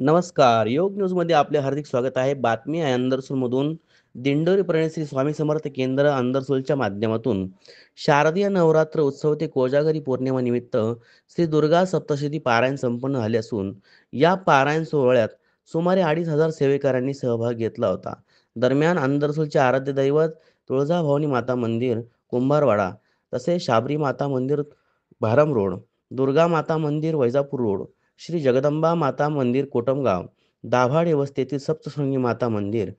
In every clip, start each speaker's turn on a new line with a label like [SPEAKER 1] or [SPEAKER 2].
[SPEAKER 1] नमस्कार. योग न्यूजमध्ये आपले हार्दिक स्वागत आहे. बातमी आहे अंदरसूलमधून. दिंडोरी प्रणित श्री स्वामी समर्थ केंद्र अंदरसूलच्या माध्यमातून शारदीय नवरात्र उत्सव ते कोजागरी पौर्णिमा निमित्त श्री दुर्गा सप्तशती पारायण संपन्न झाले असून या पारायण सोहळ्यात सुमारे 2,500 सेवेकरांनी सहभाग घेतला होता. दरम्यान अंदरसूलचे आराध्य दैवत तुळजाभवानी माता मंदिर कुंभारवाडा तसेच शाबरी माता मंदिर भारम रोड, दुर्गा माता मंदिर वैजापूर रोड, श्री जगदंबा माता मंदिर कोटमगाव, दाभाडे वस्तीतील सप्तशृंगी माता मंदिर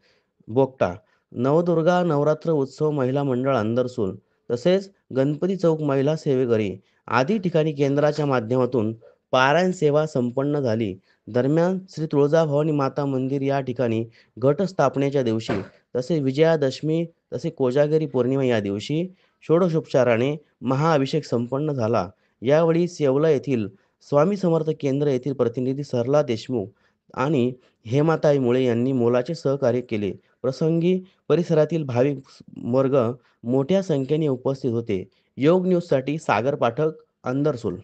[SPEAKER 1] बोगटा, नवदुर्गा नवरात्र उत्सव महिला मंडळ अंदरसूल तसेच गणपती चौक महिला सेवेकरी आदी ठिकाणी केंद्राच्या माध्यमातून पारायण सेवा संपन्न झाली. दरम्यान श्री तुळजाभवानी माता मंदिर या ठिकाणी घटस्थापनेच्या दिवशी तसेच विजयादशमी तसेच कोजागरी पौर्णिमा या दिवशी षोडशोपचाराने महाअभिषेक संपन्न झाला. यावेळी येवला येथील स्वामी समर्थ केंद्र येथील प्रतिनिधी सरला देशमुख आणि हेमाताई मुळे यांनी मोलाचे सहकार्य केले. प्रसंगी परिसरातील भाविक वर्ग मोठ्या संख्येने उपस्थित होते. योग न्यूजसाठी सागर पाठक, अंदरसूल.